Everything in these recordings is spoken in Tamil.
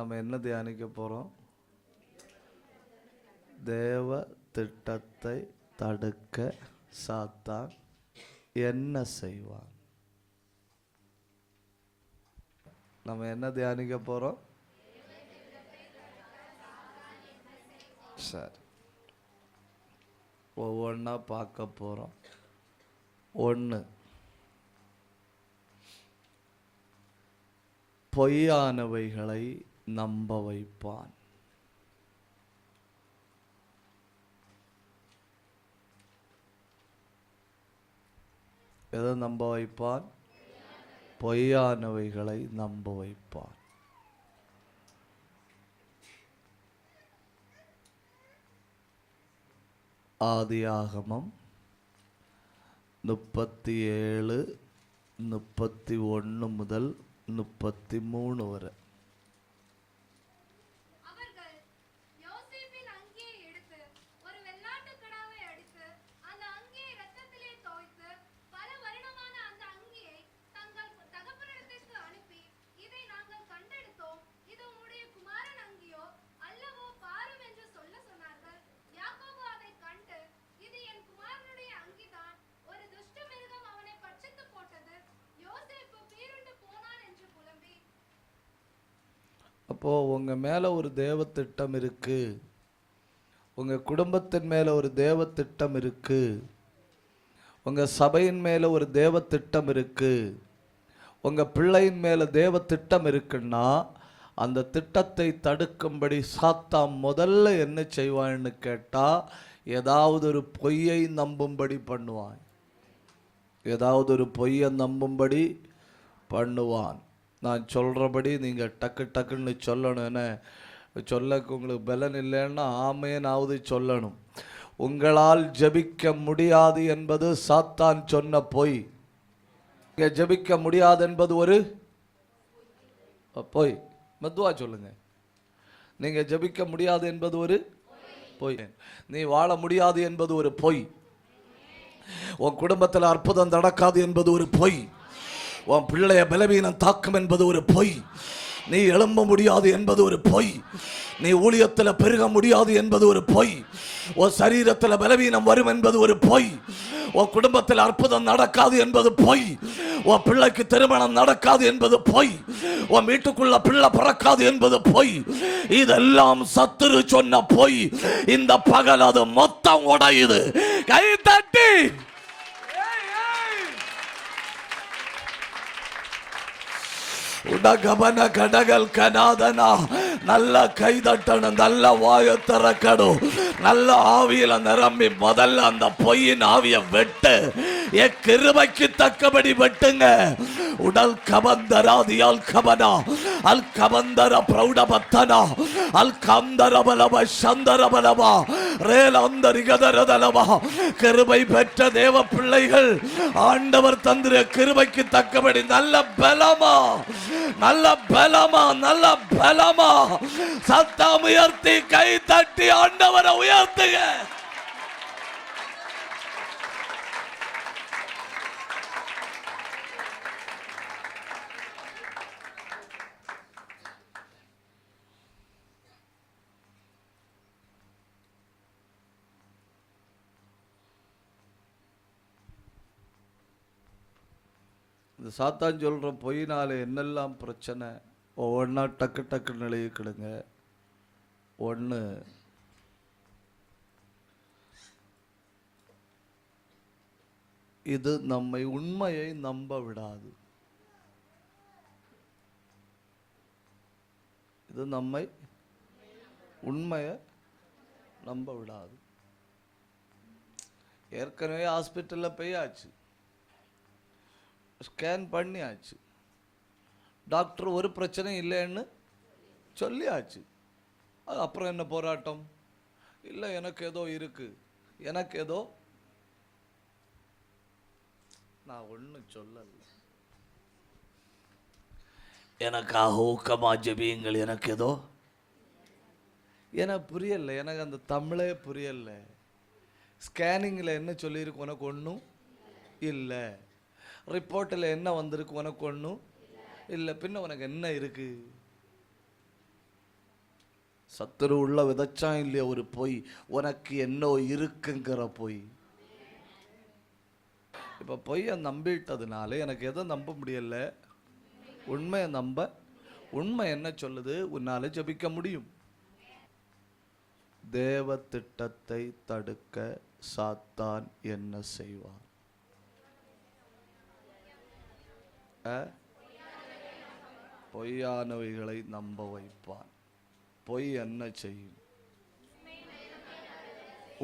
நம்ம என்ன தியானிக்க போகிறோம்? தேவ திட்டத்தை தடுக்க சாத்தான் என்ன செய்வான்? நம்ம என்ன தியானிக்க போகிறோம்? சரி, ஒவ்வொன்றா பார்க்க போகிறோம். ஒன்று, பொய்யானவைகளை நம்ப வைப்பான். எதை நம்ப வைப்பான்? பொய்யானவைகளை நம்ப வைப்பான். ஆதியாகமம் 37:31 முதல் 33 வரை. அப்போது உங்கள் மேலே ஒரு தேவ திட்டம் இருக்குது, உங்கள் குடும்பத்தின் மேலே ஒரு தேவ திட்டம் இருக்குது, உங்கள் சபையின் மேலே ஒரு தேவ திட்டம் இருக்குது, உங்கள் பிள்ளையின் மேலே தேவ திட்டம் இருக்குன்னா அந்த திட்டத்தை தடுக்கும்படி சாத்தான் முதல்ல என்ன செய்வான்னு கேட்டால், ஏதாவது ஒரு பொய்யை நம்பும்படி பண்ணுவான். ஏதாவது ஒரு பொய்யை நம்பும்படி பண்ணுவான். நான் சொல்கிறபடி நீங்கள் டக்கு டக்குன்னு சொல்லணும். என்ன சொல்லக்கு உங்களுக்கு பலன் இல்லைன்னா ஆமேனாவது சொல்லணும். உங்களால் ஜெபிக்க முடியாது என்பது சாத்தான் சொன்ன பொய். இங்கே ஜெபிக்க முடியாது என்பது ஒரு பொய். மெதுவா சொல்லுங்க. நீங்கள் ஜெபிக்க முடியாது என்பது ஒரு பொய். நீ வாழ முடியாது என்பது ஒரு பொய். உன் குடும்பத்தில் அற்புதம் நடக்காது என்பது ஒரு பொய். உன் பிள்ளைய பலவீனம் தாக்கும் என்பது ஒரு பொய். நீ எழும்ப முடியாது என்பது ஒரு பொய். நீ ஊழியத்தில் பெருக முடியாது என்பது ஒரு பொய். உன் சரீரத்தில் பலவீனம் வரும் என்பது ஒரு பொய். உன் குடும்பத்தில் அற்புதம் நடக்காது என்பது பொய். உன் பிள்ளைக்கு திருமணம் நடக்காது என்பது பொய். உன் வீட்டுக்குள்ள பிள்ளை பிறக்காது என்பது பொய். இதெல்லாம் சத்துரு சொன்ன பொய். இந்த பகல் அது மொத்தம் உடையுது. கை தட்டி உடகபன கடகல் கனாதனா. நல்ல கைதட்டணும், நல்ல வாயை திறக்கணும், நல்ல ஆவியில நிரம்பி முதல்ல அந்த பொய்யின் ஆவிய வெட்டு. கிருபைக்கு தக்கபடி வெட்டுங்க. உடல் கபந்தராதியால் கபனா அல் கபந்தர பிரௌடபத்தனா அல் கந்தரபலப சந்தரபலபா ரேலந்தரிகதரதலபா. கிருபை பெற்ற தேவ பிள்ளைகள், ஆண்டவர் தந்திர கிருபைக்கு தக்கபடி நல்ல பலமா, நல்ல பலமா, நல்ல பலமா சத்தம் உயர்த்தி கை தட்டி ஆண்டவரை உயர்த்துங்க. இந்த சாத்தான் சொல்கிற பொய்னால என்னெல்லாம் பிரச்சனை ஒவ்வொன்றா டக்கு டக்கு நிலையிக்கிடுங்க. ஒன்று, இது நம்மை உண்மையை நம்ப விடாது. இது நம்மை உண்மையை நம்ப விடாது. ஏற்கனவே ஹாஸ்பிட்டலில் போயாச்சு, ஸ்கேன் பண்ணியாச்சு, டாக்டர் ஒரு பிரச்சனை இல்லைன்னு சொல்லியாச்சு. அது அப்புறம் என்ன போராட்டம்? இல்லை எனக்கு ஏதோ இருக்கு, எனக்கு ஏதோ. நான் ஒன்றும் சொல்லல. எனக்காக ஊக்கமா ஜெபியுங்கள், எனக்கு ஏதோ. எனக்கு புரியலை, எனக்கு அந்த தமிழே புரியலை. ஸ்கேனிங்கில் என்ன சொல்லியிருக்கு உனக்கு ஒன்றும் இல்லை, ரிப்போர்ட்டில் என்ன வந்திருக்கு உனக்கு ஒன்றும் இல்லை, பின்ன உனக்கு என்ன இருக்கு? சத்துரு உள்ள விதைச்சான் இல்லையா ஒரு பொய், உனக்கு என்ன இருக்குங்கிற பொய். இப்போ பொய்யை நம்பிட்டதுனால எனக்கு எதை நம்ப முடியல? உண்மையை நம்ப. உண்மை என்ன சொல்லுது? உன்னால ஜெபிக்க முடியும். தேவ திட்டத்தை தடுக்க சாத்தான் என்ன செய்வான்? பொய்யானவைகளை நம்ப வைப்பான். பொய் என்ன செய்யும்?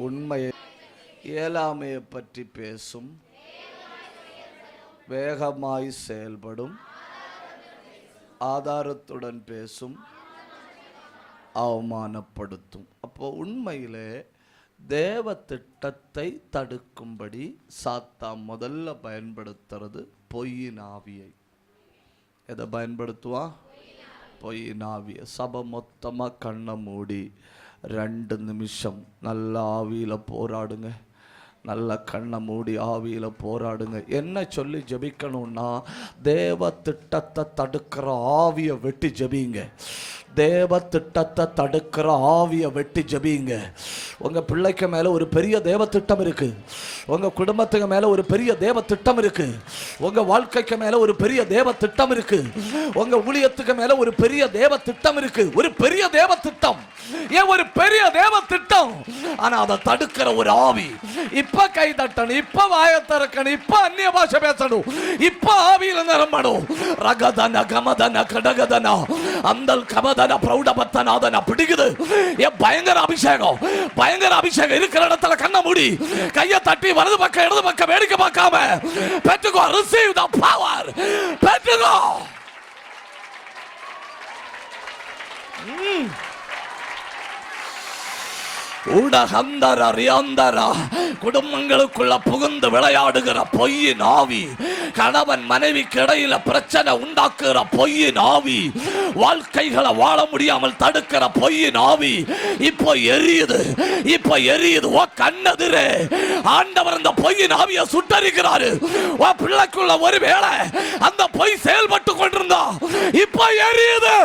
உண்மையை, இயலாமையை பற்றி பேசும், வேகமாய் செயல்படும், ஆதாரத்துடன் பேசும், அவமானப்படுத்தும். அப்போ உண்மையிலே தேவ திட்டத்தை தடுக்கும்படி சாத்தான் முதல்ல பயன்படுத்துறது பொய்யின் ஆவியை. எதை பயன்படுத்துவான்? பொய்யின் ஆவியை. சபை மொத்தமாக கண்ணை மூடி 2 நிமிஷம் நல்ல ஆவியில் போராடுங்க. நல்ல கண்ணை மூடி ஆவியில் போராடுங்க. என்ன சொல்லி ஜெபிக்கணும்னா, தேவ திட்டத்தை தடுக்கிற ஆவியை வெட்டி ஜெபிங்க. தேவ திட்டத்தை தடுக்கிற ஆவியை வெட்டி ஜெபிங்க. உங்க பிள்ளைக்கு மேல ஒரு பெரிய தேவ திட்டம் இருக்கு. உங்க குடும்பத்துக்கு மேல ஒரு பெரிய தேவ திட்டம் இருக்கு. உங்க வாழ்க்கைக்கு மேல ஒரு பெரிய தேவ திட்டம் இருக்கு. உங்க ஊழியத்துக்கு மேல ஒரு பெரிய தேவ திட்டம் இருக்கு. ஒரு பெரிய தேவ திட்டம். ஏன் ஒரு பெரிய தேவ திட்டம்? ஆனா அதை தடுக்கிற ஒரு ஆவி. இப்ப கை தட்டணும், இப்ப வாய திறக்கணும், இப்ப அந்நிய பாஷை பேசணும், இப்ப ஆவியில நிரம்பணும். ரகதன கமதன கடகதன அந்தல் கமதன பிரௌடபத்தநாதன பிடிக்குது. ஏன் பயங்கர அபிஷேகம், பயங்கர அபிஷேகம் இருக்கிற இடத்துல கண்ண மூடி கையை தட்டி வலது பக்கம் இடது பக்கம் வேடிக்கை பார்க்காம பெற்றுக்கோ. receive the power. பெற்றுக்கோ. குடும்பங்களுக்குள்ள புகுந்து விளையாடுகிற பொய்யின் ஆவி, கணவன் மனைவிக்கு இடையில பிரச்சனை உண்டாக்குற பொய்யின் ஆவி, வாழ்க்கைகளை வாழ முடியாமல் தடுக்கிற பொய்யின் ஆவி இப்போ எரியுது, இப்போ எரியுது. ஓ கண்ணெதிரே ஆண்டவர் அந்த பொய்யின் ஆவியை சுட்டரிக்கிறாரு. ஓ பிள்ளைக்குள்ள ஒருவேளை அந்த பொய் செயல்பட்டு கொண்டிருந்தா இப்போ எரியுது.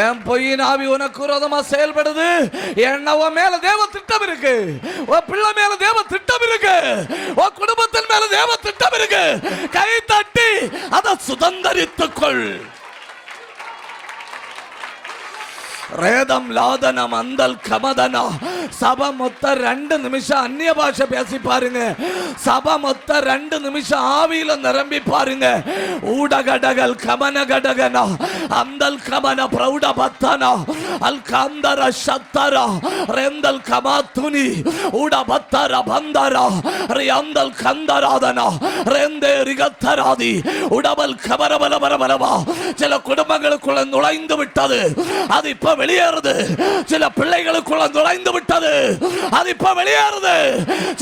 ஏன் பொய்யின் ஆவி உனக்கு விரோதமா செயல்படுது? என்ன உன் மேல தேவ திட்டம் இருக்கு, உன் பிள்ளை மேல தேவ திட்டம் இருக்கு, உன் குடும்பத்தின் மேல தேவ திட்டம் இருக்கு. கை தட்டி அதை சுதந்தரித்துக்கொள். ரேதம் லாதனம் அந்தல் கமதனா. சபை மொத்த 2 நிமிஷம் அந்நிய பாஷை பேசி பாருங்க. சபை மொத்த 2 நிமிஷம் ஆவியில நிரம்பி பாருங்க. ஊடகடகல் கமன கடகனா அந்தல் கமன பிரௌட பத்தனா அல் காந்தர சத்தரா ரெந்தல் கமாத்துனி ஊட பத்தர பந்தரா ரியந்தல் கந்தராதனா ரெந்தே ரிகத்தராதி உடபல் கபரபலபரபலவா. சில குடும்பங்களுக்குள்ள நுழைந்து விட்டது, அது இப்ப வெளியேறுது. சில பிள்ளைகளுக்குள்ள நுழைந்து விட்டது, அது இப்ப வெளியேறுது.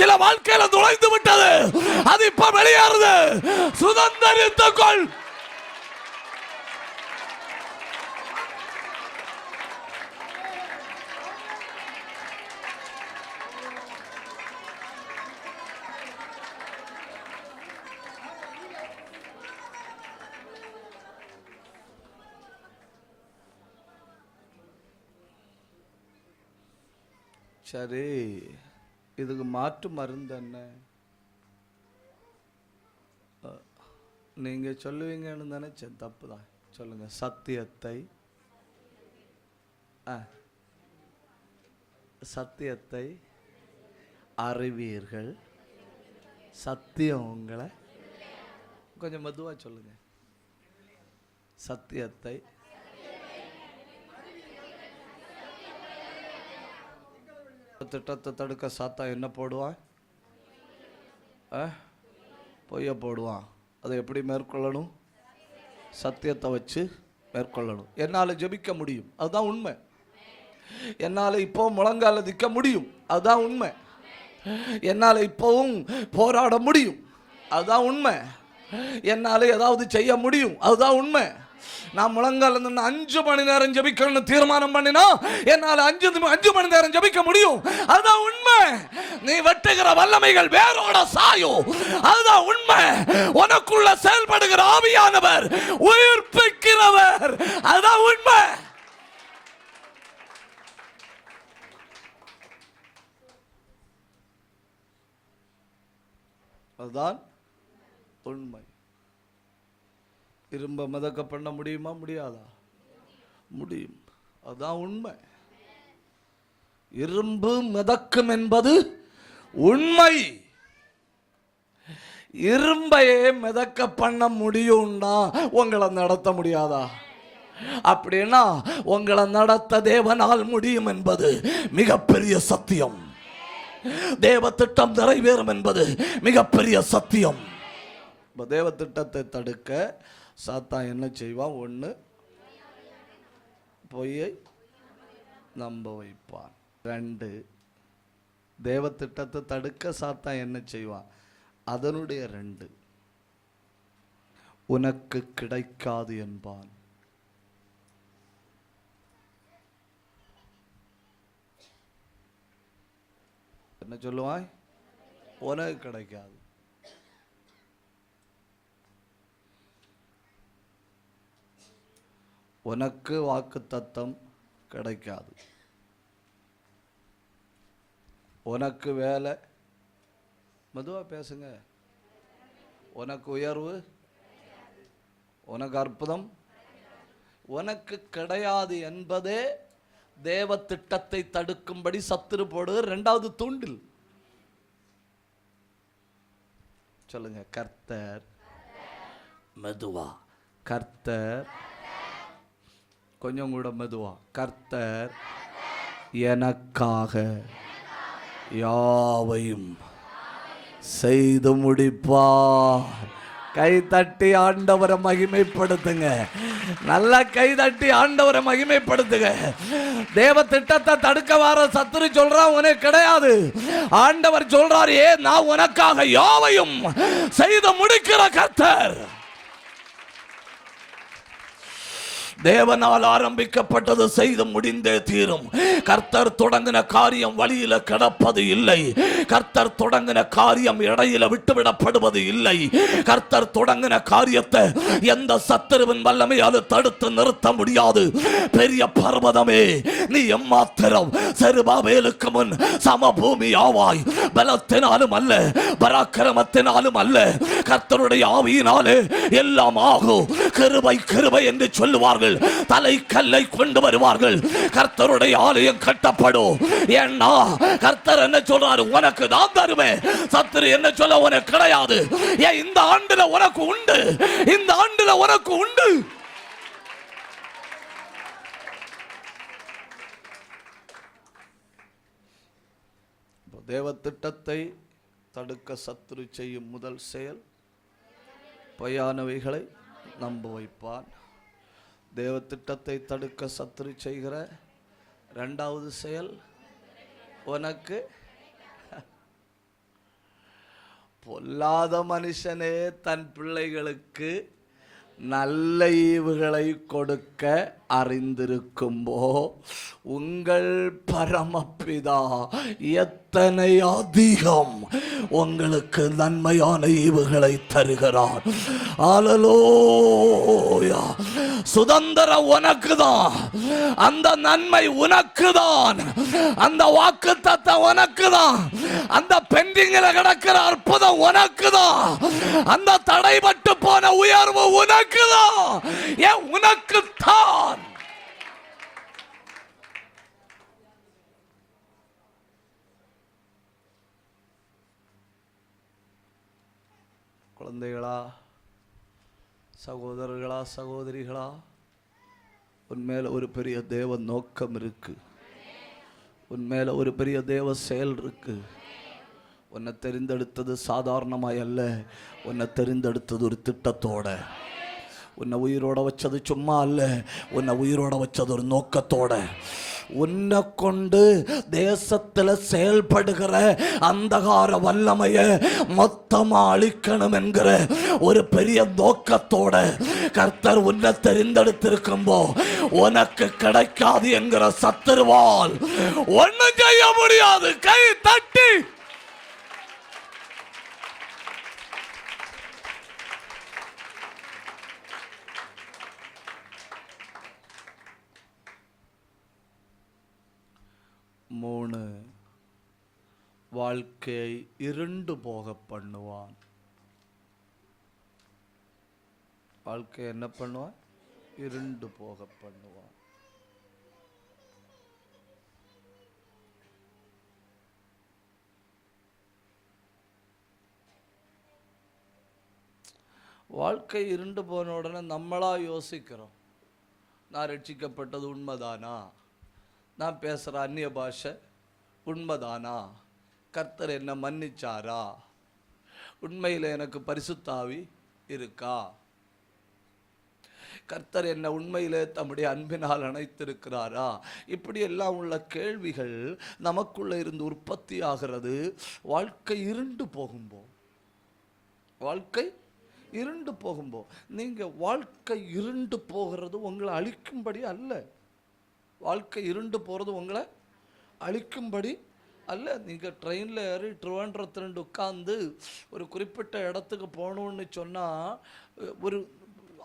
சில வாழ்க்கையில நுழைந்து விட்டது, அது இப்ப வெளியேறுது. சுதந்தரித்துக்கொள். சரி, இதுக்கு மாற்று மருந்து என்ன? நீங்க சொல்லுவீங்கன்னு நினைச்சேன். தப்பு தான். சொல்லுங்க. சத்தியத்தை சத்தியத்தை அறிவீர்கள், சத்தியம் உங்களை. கொஞ்சம் மெதுவா சொல்லுங்க. சத்தியத்தை திட்டத்தை தடுக்க சாத்தா என்ன போடுவான்? பொய்ய போடுவான். அதை எப்படி மேற்கொள்ளணும்? சத்தியத்தை வச்சு மேற்கொள்ளணும். என்னால் ஜெபிக்க முடியும், அதுதான் உண்மை. என்னால் இப்போ முழங்கால நிற்க முடியும், அதுதான் உண்மை. என்னால் இப்போவும் போராட முடியும், அதுதான் உண்மை. என்னால் ஏதாவது செய்ய முடியும், அதுதான் உண்மை. நான் முழங்கால நின்று 5 மணி நேரம் ஜெபிக்கணும்னு தீர்மானம் பண்ணினா என்னால் 5 மணி நேரம் ஜெபிக்க முடியும். அதுதான் உண்மை. நீ வெட்டுகிற வல்லமைகள் வேரோட சாயும். அதுதான் உண்மை. உனக்குள்ள செயல்படுகிற ஆவியானவர் உயிர்ப்பிக்கிறவர். அதுதான் உண்மை. அதுதான் உண்மை. இரும்ப மிதக்க பண்ண முடியுமா? முடியாதா? முடியும். அதுதான் உண்மை. இரும்பு மிதக்கும் என்பது உண்மை. இரும்பையே மிதக்க பண்ண முடியும்னா உங்களை நடத்த முடியாதா? அப்படின்னா உங்களை நடத்த தேவனால் முடியும் என்பது மிகப்பெரிய சத்தியம். தேவ திட்டம் நிறைவேறும் என்பது மிகப்பெரிய சத்தியம். தேவ திட்டத்தை தடுக்க சாத்தான் என்ன செய்வான்? 1, பொய்யை நம்ப வைப்பான். 2, தேவ திட்டத்தை தடுக்க சாத்தான் என்ன செய்வான்? அதனுடைய 2, உனக்கு கிடைக்காது என்பான். என்ன சொல்லுவான்? உனக்கு கிடைக்காது. உனக்கு வாக்குத்தத்தம் கிடைக்காது. உனக்கு வேலை, மெதுவா பேசுங்க, உனக்கு உயர்வு, உனக்கு அற்புதம் உனக்கு கிடையாது என்பதே தேவ திட்டத்தை தடுக்கும்படி சத்துரு போடுகிற 2வது தூண்டில். சொல்லுங்க, கர்த்தர். மெதுவா, கர்த்தர். கொஞ்சம் கூட மெதுவா, கர்த்தர் எனக்காக யாவையும் செய்து முடிப்பார். கை தட்டி ஆண்டவரை மகிமைப்படுத்துங்க. நல்லா கை தட்டி ஆண்டவரை மகிமைப்படுத்துங்க. தேவ திட்டத்தை தடுக்க வர சத்துரு சொல்றான் உனக்கு கிடையாது. ஆண்டவர் சொல்றார், நான் உனக்காக யாவையும் செய்து முடிக்கிற கர்த்தர். தேவனால் ஆரம்பிக்கப்பட்டது செய்து முடிந்தே தீரும். கர்த்தர் தொடங்கின காரியம் வழியில கிடப்பது இல்லை. கர்த்தர் தொடங்கின காரியம் இடையில விட்டுவிடப்படுவது இல்லை. கர்த்தர் தொடங்கின காரியத்தை எந்த சத்துருவின் வல்லமையால் தடுத்து நிறுத்த முடியாது. பெரிய பர்வதமே, நீ எம்மாத்திரம் செருபாபேலுக்கு முன் சமபூமி ஆவாய். பலத்தினாலும் அல்ல, பராக்கிரமத்தினாலும் அல்ல, கர்த்தருடைய ஆவியினாலே எல்லாம் ஆகும். கிருபை கிருபை என்று சொல்லுவார்கள். தலை கல்லை கொண்டு வருவார்கள். கர்த்தருடைய ஆலயம் கட்டப்படும். ஏன்னா கர்த்தர் என்ன சொல்றாரு? உனக்கு தான் தருவேன். சத்துரு என்ன சொல்ல? உனக்கு கிடையாது. ஏன் இந்த ஆண்டுல உனக்கு உண்டு. இந்த ஆண்டுல உனக்கு உண்டு. தேவ திட்டத்தை தடுக்க சத்துரு செய்யும் முதல் செயல் பொய்யானவைகளை நம்ப வைப்பான். தேவ திட்டத்தை தடுக்க சத்துரு செய்கிற 2வது செயல் உனக்கு பொல்லாத மனுஷனே தன் பிள்ளைகளுக்கு நல்ல ஈவுகளை கொடுக்க அறிந்திருக்கும்போ உங்கள் பரமபிதா எத்தனை அதிகம் உங்களுக்கு நன்மையான ஈவுகளை தருகிறார். அல்லேலூயா. சுதந்திரம் உனக்கு தான். அந்த நன்மை உனக்கு தான். அந்த வாக்குத்தத்தம் உனக்கு தான். அந்த பெண்டிங்கில் கிடக்கிற அற்புதம் உனக்கு தான். அந்த தடைபட்டு போன உயர்வு உனக்கு தான். ஏன் உனக்கு தான். குழந்தைகளா, சகோதரர்களா, சகோதரிகளா, உன்மேல ஒரு பெரிய தேவ நோக்கம் இருக்கு. உன்மேல ஒரு பெரிய தேவ செயல் இருக்கு. உன்னை தெரிந்தெடுத்தது சாதாரணமாய் அல்ல. உன்னை தெரிந்தெடுத்தது ஒரு திட்டத்தோட. உன்னை உயிரோட வச்சது சும்மா அல்ல. உன்னை உயிரோட வச்சது ஒரு நோக்கத்தோட. உன்னை கொண்டு தேசத்தில் செயல்படுகிற அந்தகார வல்லமையை மொத்தமா அழிக்கணும் என்கிற ஒரு பெரிய நோக்கத்தோட கர்த்தர் உன்னை தெரிந்தெடுத்திருக்கும்போ உனக்கு கிடைக்காது என்கிற சத்துருவால் ஒன்னும் செய்ய முடியாது. கை தட்டி மூணு, வாழ்க்கையை இருண்டு போக பண்ணுவான். வாழ்க்கை என்ன பண்ணுவான்? இருண்டு போக பண்ணுவான். வாழ்க்கை இருண்டு போன உடனே நம்மளா யோசிக்கிறோம், நான் ரட்சிக்கப்பட்டது உண்மைதானா, நான் பேசுகிற அந்நிய பாஷை உண்மைதானா, கர்த்தர் என்ன மன்னிச்சாரா, உண்மையில் எனக்கு பரிசுத்தாவி இருக்கா, கர்த்தர் என்ன உண்மையிலே தம்முடைய அன்பினால் அணைத்திருக்கிறாரா, இப்படி எல்லாம் உள்ள கேள்விகள் நமக்குள்ள இருந்து உற்பத்தி ஆகிறது. வாழ்க்கை இருண்டு போகும்போ, வாழ்க்கை இருண்டு போகும்போ, நீங்கள் வாழ்க்கை இருண்டு போகிறது உங்களை அழிக்கும்படி அல்ல. வாழ்க்கை இருண்டு போகிறது உங்களை அழிக்கும்படி அல்ல. நீங்கள் ட்ரெயினில் ஏறி திருவனந்தபுரத்துலேருந்து உட்காந்து ஒரு குறிப்பிட்ட இடத்துக்கு போகணுன்னு சொன்னால் ஒரு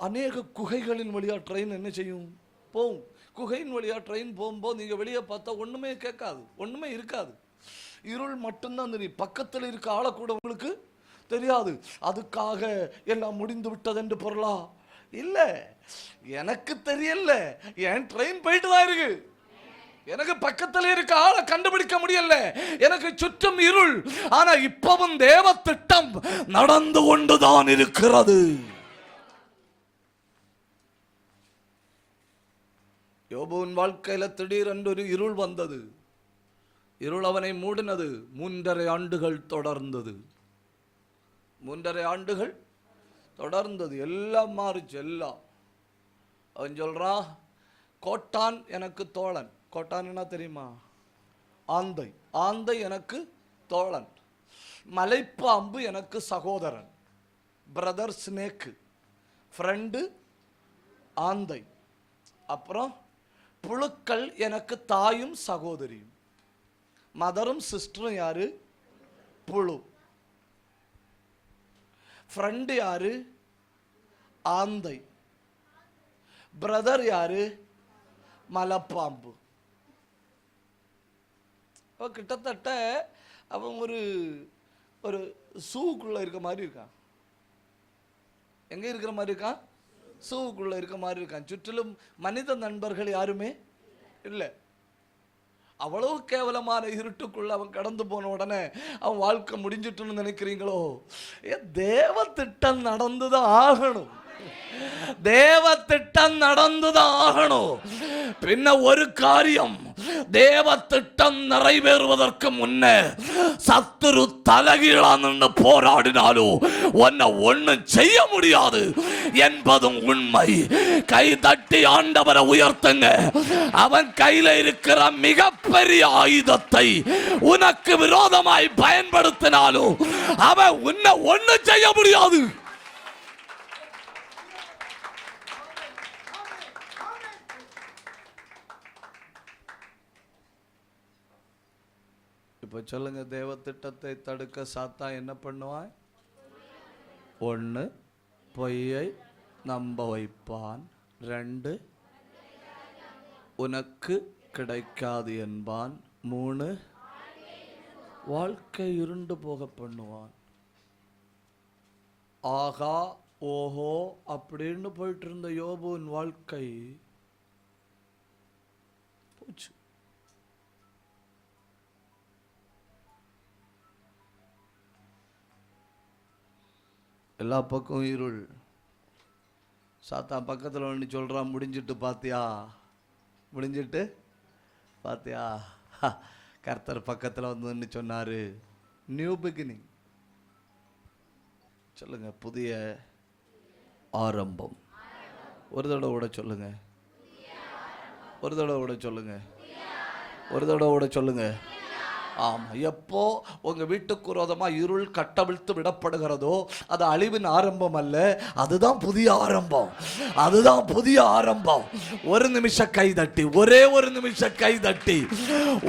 அநேக குகைகளின் வழியாக ட்ரெயின் என்ன செய்யும்? போகும். குகையின் வழியாக ட்ரெயின் போகும்போது நீங்கள் வெளியே பார்த்தா ஒன்றுமே கேட்காது, ஒன்றுமே இருக்காது, இருள் மட்டும்தான் தெரியும். பக்கத்தில் இருக்க ஆளை கூட உங்களுக்கு தெரியாது. அதுக்காக எல்லாம் முடிந்து விட்டது என்று பொருளா? இல்லை, எனக்கு தெரியல, என் ட்ரெயின் போயிட்டு தான் இருக்கு, எனக்கு பக்கத்தில் இருக்க ஆளை கண்டுபிடிக்க முடியல, எனக்கு சுற்றும் இருள். ஆனா இப்பவும் தேவ திட்டம் நடந்து கொண்டுதான் இருக்கிறது. யோபுவின் வாழ்க்கையில திடீரென்று ஒரு இருள் வந்தது. இருள் அவனை மூடினது. 3.5 ஆண்டுகள் தொடர்ந்தது. 3.5 ஆண்டுகள் தொடர்ந்தது. எல்லாம் மாறிச்சு. எல்லாம் அவன் சொல்றான், கோட்டான் எனக்கு தோழன். கோட்டான் என்ன தெரியுமா? ஆந்தை. ஆந்தை எனக்கு தோழன். மலைப்பாம்பு எனக்கு சகோதரன். பிரதர் ஸ்னேக்கு, ஃப்ரெண்டு ஆந்தை. அப்புறம் புழுக்கள் எனக்கு தாயும் சகோதரியும். மதரும் சிஸ்டரும் யாரு? புழு. ஃப்ரெண்டு யாரு? ஆந்தை. பிரதர் யாரு? மலைப்பாம்பு. கிட்டத்தட்ட அவன் ஒரு ஒரு சூக்குள்ள இருக்க மாதிரி இருக்கான். எங்க இருக்கிற மாதிரி இருக்கான்? சூக்குள்ள இருக்க மாதிரி இருக்கான். சுற்றிலும் மனித நண்பர்கள் யாருமே இல்லை. அவ்வளவு கேவலமான இருட்டுக்குள்ள அவன் கடந்து போன உடனே அவன் வாழ்க்கை முடிஞ்சிட்டுன்னு நினைக்கிறீங்களோ? தேவ திட்டம் நடந்துதான் ஆகணும். தேவ திட்டம் நடந்துதான் ஆகணும். பின்ன ஒரு காரியம், தேவ திட்டம் நிறைவேறுவதற்கு முன்னே சத்துரு தலைகீழான்னு போராடினாலும் உன்னை ஒண்ணும் செய்ய முடியாது என்பதும் உண்மை. கை தட்டி ஆண்டவரை உயர்த்துங்க. அவன் கையில இருக்கிற மிகப்பெரிய ஆயுதத்தை உனக்கு விரோதமாய் பயன்படுத்தினாலும் அவன் உன்னை ஒண்ணும் செய்ய முடியாது. இப்போ சொல்லுங்க, தேவ திட்டத்தை தடுக்க சாத்தான் என்ன பண்ணுவான்? 1, பொய்யை நம்ப வைப்பான். 2, உனக்கு கிடைக்காது என்பான். 3, வாழ்க்கை இருண்டு போக பண்ணுவான். ஆகா ஓஹோ அப்படின்னு போயிட்டு இருந்த யோபுவின் வாழ்க்கை போச்சு. எல்லா பக்கம் இருள். சாத்தான் பக்கத்தில் ஒன்று சொல்கிறான், முடிஞ்சிட்டு பார்த்தியா, முடிஞ்சிட்டு பார்த்தியா, கர்த்தர் பக்கத்தில் வந்து சொன்னார், நியூ பிகினிங். சொல்லுங்க, புதிய ஆரம்பம். ஒரு தடவை கூட சொல்லுங்க, ஒரு தடவை கூட சொல்லுங்க. ஒரு தடவை சொல்லுங்க. ஆமாம். எப்போ உங்கள் வீட்டுக்கு விரோதமாக இருள் கட்டவிழ்த்து விடப்படுகிறதோ அது அழிவின் ஆரம்பம் அல்ல, அதுதான் புதிய ஆரம்பம். அதுதான் புதிய ஆரம்பம். ஒரு நிமிஷம் கை தட்டி, ஒரே ஒரு நிமிஷம் கை தட்டி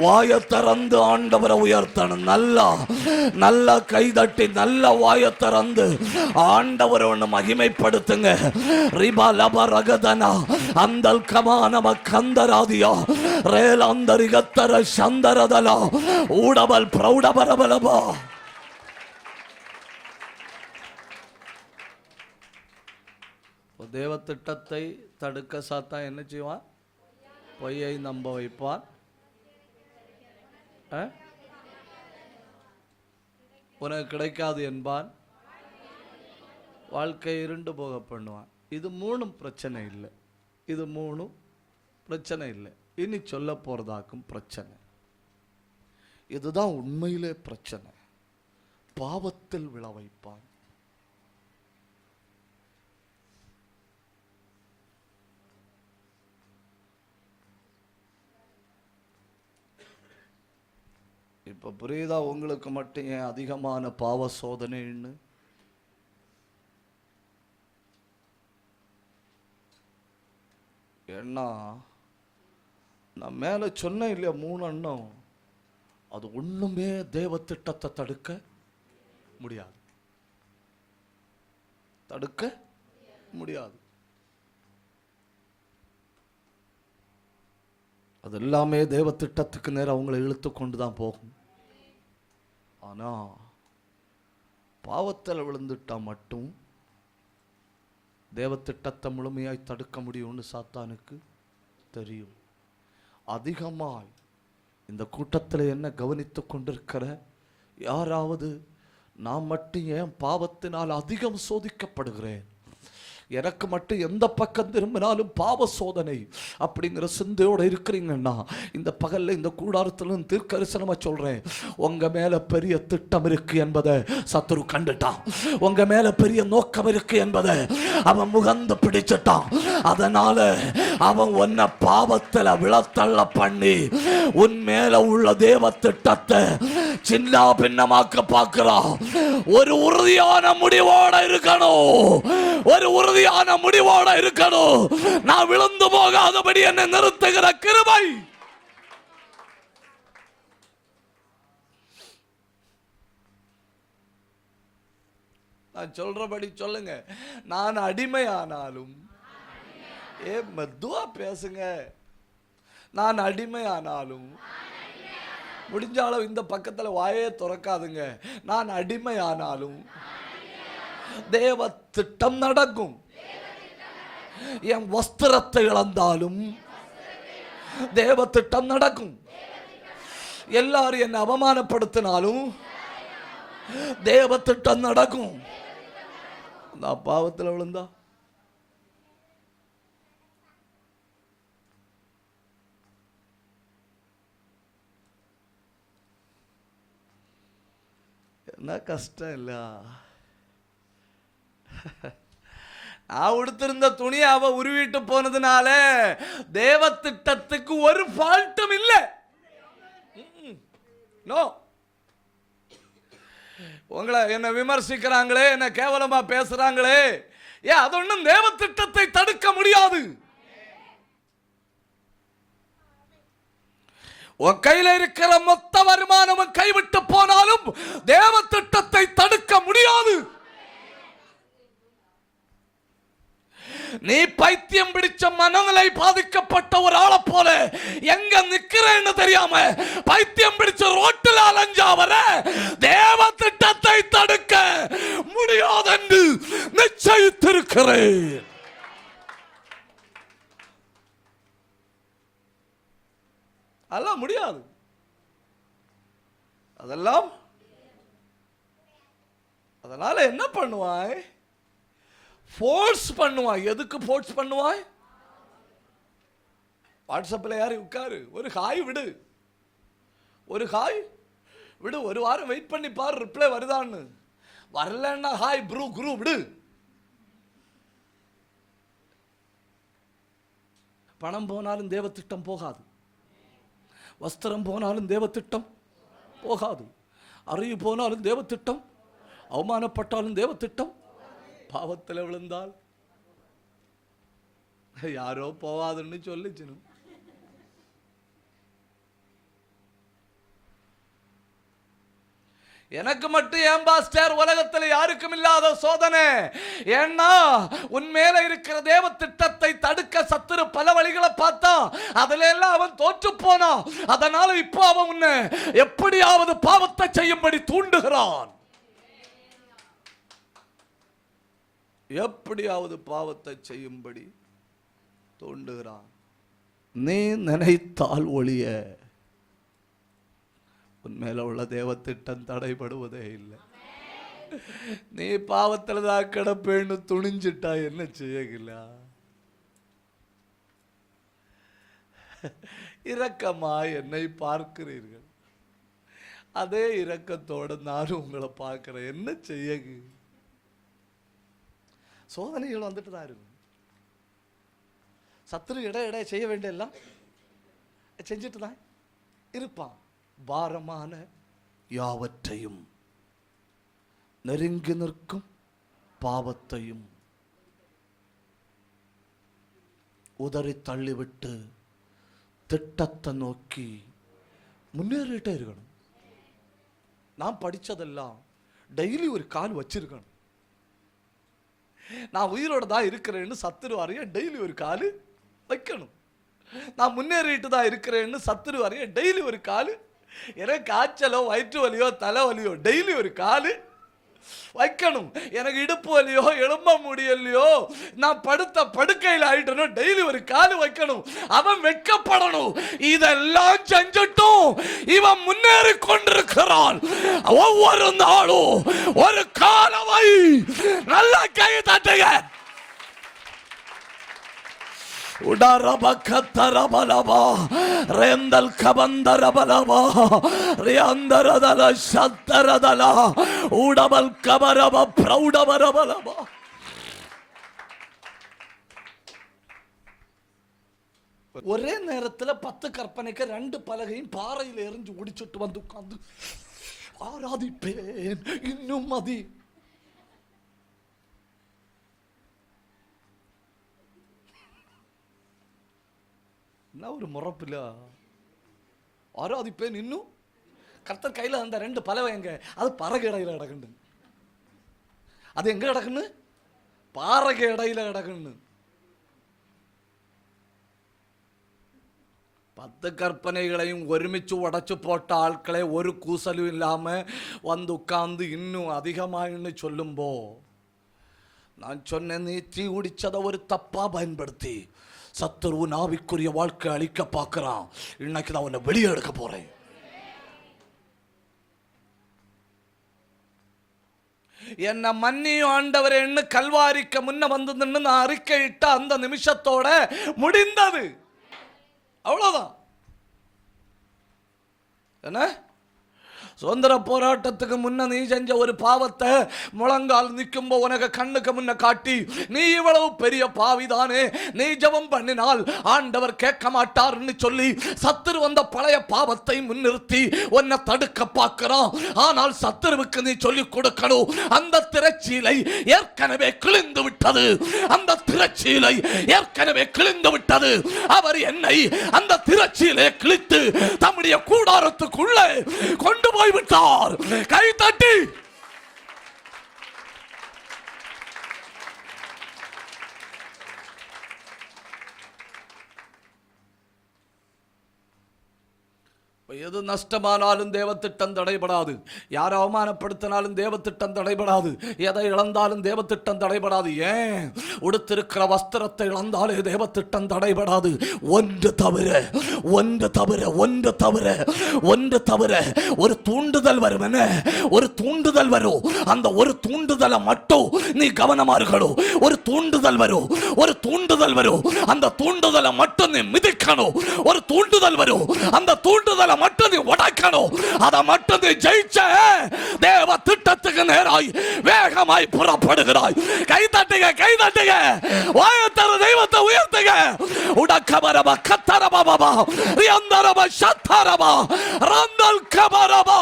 வாயை திறந்து ஆண்டவரை உயர்த்தணும். நல்லா நல்லா கை தட்டி நல்லா வாயை திறந்து ஆண்டவரை ஒன்று மகிமைப்படுத்துங்க. ரிபா லப ரகதனா அந்தல் கமானம கந்தராதியா ரேலாந்தரிகத்தர சந்தரதலா ஊடபல் பிரௌடபரபலபா. தேவ திட்டத்தை தடுக்க சாத்தான் என்ன செய்வான்? பொய்யை நம்ப வைப்பான். உனக்கு கிடைக்காது என்பான். வாழ்க்கை இருண்டு போக பண்ணுவான். இது மூணும் பிரச்சனை இல்லை. இது மூணும் பிரச்சனை இல்லை. இனி சொல்ல போறதாக்கும் பிரச்சனை. இதுதான் உண்மையிலே பிரச்சனை. பாவத்தில் விழ வைப்பான். இப்ப புரியுதா உங்களுக்கு மட்டும் ஏன் அதிகமான பாவ சோதனைன்னு? ஏன்னா நான் மேல சொன்னேன் இல்லையா, 3 எண்ணம். அது ஒண்ணுமே தேவ திட்டத்தை தடுக்க முடியாது. தடுக்க முடியாது. அது எல்லாமே தேவ திட்டத்துக்கு நேரம் அவங்களை இழுத்து கொண்டு தான் போகும். ஆனா பாவத்தில் விழுந்துட்டா மட்டும் தேவ திட்டத்தை முழுமையாய் தடுக்க முடியும்னு சாத்தானுக்கு தெரியும். அதிகமாய் இந்த கூட்டத்தில் என்ன கவனித்து கொண்டிருக்கிற யாராவது நான் மட்டும் ஏன் பாவத்தினால் அதிகம் சோதிக்கப்படுகிறேன், எனக்கு மட்டும் எந்த பக்கம் திரும்பினாலும் பாவ சோதனை அப்படிங்கிற சிந்தையோடு இருக்கிறீங்கன்னா இந்த பகல்ல இந்த கூடாரத்துல தீர்க்கதரிசனமா சொல்றேன், உங்க மேல பெரிய திட்டம் இருக்கு என்பதை சத்துரு கண்டுட்டான். உங்க மேல பெரிய நோக்கம் இருக்கு என்பதை அவன் முகந்து பிடிச்சிட்டான். அதனால அவன் உன்னை பாவத்துல விழத்தள்ள பண்ணி உன் மேல உள்ள தேவ திட்டத்தை சின்ன பின்னமாக்க பார்க்கிறான். ஒரு உறுதியான முடிவோட இருக்கணும். ஒரு உறுதியான முடிவோட இருக்கணும். நான் விழுந்து போகாதபடி என்னை நிறுத்துகிற கிருபை. நான் சொல்றபடி சொல்லுங்க. நான் அடிமையானாலும், மெதுவா பேசுங்க. நான் அடிமையானாலும், முடிஞ்ச அளவு இந்த பக்கத்துல வாயே திறக்காதுங்க. நான் அடிமையானாலும் தேவ திட்டம் நடக்கும். என் வஸ்திரத்தை இழந்தாலும் தேவ திட்டம் நடக்கும். எல்லாரும் என்னை அவமானப்படுத்தினாலும் தேவ திட்டம் நடக்கும். நான் பாவத்தில் விழுந்தா என்ன கஷ்டம் இல்ல. நான் உடுத்திருந்த துணியை அவ உருவிட்டு போனதுனால தேவ திட்டத்துக்கு ஒரு ஃபால்ட்டும் இல்லை. நோ. உங்களை என்ன விமர்சிக்கிறாங்களே, என்ன கேவலமா பேசுறாங்களே, ஏன் அது ஒன்றும் தேவ திட்டத்தை தடுக்க முடியாது. உன் கையில இருக்கிற மொத்த வருமானமும் கைவிட்டு போனாலும் தேவ திட்டத்தை தடுக்க முடியாது. நீ பைத்தியம் பிடிச்ச மனநிலை பாதிக்கப்பட்ட ஒரு ஆளை போல எங்க நிக்கிறேன்னு தெரியாம பைத்தியம் பிடிச்ச ரோட்டில் அலைஞ்சா வர தேவ திட்டத்தை தடுக்க முடியாதென்று நிச்சயித்திருக்கிறேன். அதெல்லாம் முடியாது. அதெல்லாம். அதனால என்ன பண்ணுவாய்? ஃபோர்ஸ் பண்ணுவாய். எதுக்கு ஃபோர்ஸ் பண்ணுவாய்? வாட்ஸ்அப்பில் யாரு உட்காரு, ஒரு ஹாய் விடு, ஒரு ஹாய் விடு, ஒரு வாரம் வெயிட் பண்ணி பாரு ரிப்ளை வருதான்னு. வரலன்னா ஹாய் ப்ரூ குரு விடு. பணம் போனாலும் தேவ திட்டம் போகாது. வஸ்திரம் போனாலும் தேவ திட்டம் போகாது. அறிவு போனாலும் தேவ திட்டம், அவமானப்பட்டாலும் தேவ திட்டம். பாவத்தில் விழுந்தால் யாரோ போவாதுன்னு சொல்லிச்சுனும். எனக்கு மட்டும் ஏன் பாஸ்டர் உலகத்தில் யாருக்கும் இல்லாத சோதனை? ஏன்னா உன் மேல இருக்கிற தேவ திட்டத்தை தடுக்க சத்துரு பல வழிகளை பார்த்தான், அதுல எல்லாம் அவன் தோற்று போனான். அதனால இப்போ அவன் உன்னை எப்படியாவது பாவத்தை செய்யும்படி தூண்டுகிறான். எப்படியாவது பாவத்தை செய்யும்படி தூண்டுகிறான். நீ நினைத்தால் ஒழிய உன் மேல உள்ள தேவ திட்டம் தடைபடுவதே இல்லை. நீ பாவத்துல தான் கிடப்பேன்னு துணிஞ்சிட்டா என்ன செய்யல? இரக்கமா என்னை பார்க்கிறீர்கள், அதே இரக்கத்தோட நானும் உங்களை பார்க்கிறேன். என்ன செய்ய? சோதனைகள் வந்துட்டு தான் இருக்கும். சத்துரு இட செய்ய வேண்டிய எல்லாம் செஞ்சுட்டு தான் இருப்பான். பாரமான யாவற்றையும் நெருங்கி நிற்கும் பாவத்தையும் உதறி தள்ளிவிட்டு திட்டத்தை நோக்கி முன்னேறிட்டே இருக்கணும். நான் படிச்சதெல்லாம் டெய்லி ஒரு கால் வச்சிருக்கணும். நான் உயிரோட தான் இருக்கிறேன்னு சத்துரு வரைய டெய்லி ஒரு கால் வைக்கணும். நான் முன்னேறிட்டு தான் இருக்கிறேன்னு சத்துரு வரைய டெய்லி ஒரு கால், எனக்கு காய்ச்சலோ வயிற்று வலியோ தலைவலியோ டெய்லி ஒரு கால் வைக்கணும். எனக்கு இடுப்பு வலியோ எலும்ப முடியலையோ நான் படுத்த படுக்கையில் ஆயிட்டனோ டெய்லி ஒரு கால் வைக்கணும். அவன் வெட்கப்படணும். இதெல்லாம் செஞ்சிட்டும் இவன் முன்னேறி கொண்டிருக்கிறான். ஒவ்வொரு நாளும் ஒரு காலவை நல்ல கை தட்டுங்க. உடரபக்கத்தரபலபா ரெந்தல் கபந்தரபலபா ரியாந்தரதல சத்தரதல உடபல் கபரப பிரௌடபரபலபா. ஒரே நேரத்தில் 10 கற்பனைக்கு 2 பலகையும் பாறையில் எரிஞ்சு ஒடிச்சுட்டு வந்து உட்கார்ந்து ஆராதிப்பேன் இன்னும் மதி. என்ன ஒரு முறப்பில்ல? ஆராதிப்பேன் இன்னும். கர்த்தர் கையில் அந்த 2 பலவை எங்க? அது பறகு இடையில கிடக்குன்னு. அது எங்க கிடக்குன்னு? பாறகு இடையில கிடக்குன்னு. 10 கற்பனைகளையும் ஒருமிச்சு உடைச்சு போட்ட ஆட்களை ஒரு கூசலும் இல்லாம வந்து உட்கார்ந்து இன்னும் அதிகமாயின்னு சொல்லும்போ, நான் சொன்னேன், நீ தீ குடிச்சதை ஒரு தப்பா பயன்படுத்தி சத்துரு நாவிக்குரிய வாழ்க்கை அழிக்க பார்க்கிறான். இன்னைக்கு நான் உன்னை வெளியே எடுக்க போறேன். என்ன மன்னியும் ஆண்டவரேன்னு கல்வாரிக்க முன்ன வந்து நின்று நான் அறிக்கையிட்ட அந்த நிமிஷத்தோட முடிந்தது. அவ்வளவுதான். என்ன சுதந்திர போராட்டத்துக்கு முன்ன நீ செஞ்ச ஒரு பாவத்தை முழங்கால் நிற்கும்போ உனக்கு கண்ணுக்கு முன்ன காட்டி, நீ இவ்வளவு பெரிய பாவிதானே, நீ ஜெபம் பண்ணினால் ஆண்டவர் கேட்க மாட்டார்னு சொல்லி சத்துரு வந்த பழைய பாவத்தை முன்னிறுத்தி உன்னை தடுக்க பார்க்கிறான். ஆனால் சத்துருவுக்கு நீ சொல்லிக் கொடுக்கணும், அந்த திரைச்சீலை ஏற்கனவே கிழிந்து விட்டது. அந்த திரைச்சீலை ஏற்கனவே கிழிந்து விட்டது. அவர் என்னை அந்த திரைச்சீலை கிழித்து தம்முடைய கூடாரத்துக்குள்ளே கொண்டு போய் விட்டார். கை தட்டி எது நஷ்டமானாலும் தேவத்திட்டம் தடைபடாது. யாரை அவமானப்படுத்தினாலும் தேவத்திட்டம் தடைபடாது. எதை இழந்தாலும் தேவத்திட்டம் தடைபடாது. ஏன்? உடுத்திருக்கிற வஸ்திரத்தை இழந்தாலே தேவத்திட்டம் தடைபடாது. ஒன்று தவிர ஒரு தூண்டுதல் வரும். என்ன ஒரு தூண்டுதல் வரும்? அந்த ஒரு தூண்டுதலை மட்டும் நீ கவனமா இருக்கணும். ஒரு தூண்டுதல் வரும். அந்த தூண்டுதலை மட்டும் நீ மிதிக்கணும். ஒரு தூண்டுதல் வரும். அந்த தூண்டுதலை மட்டும் நீ உடைக்கணும். அதை மட்டும் நீ ஜெயிச்ச தேவ திட்டத்துக்கு நேராய் வேகமாய் புறப்படுகிறாய். கை தட்டுங்க, கை தட்டுங்க, வாயத்தர தெய்வத்தை உயர்த்துங்க. உடக்கபரபா கத்தரபா ரியந்தரபா சத்தரபா ரந்தல் கபரபா.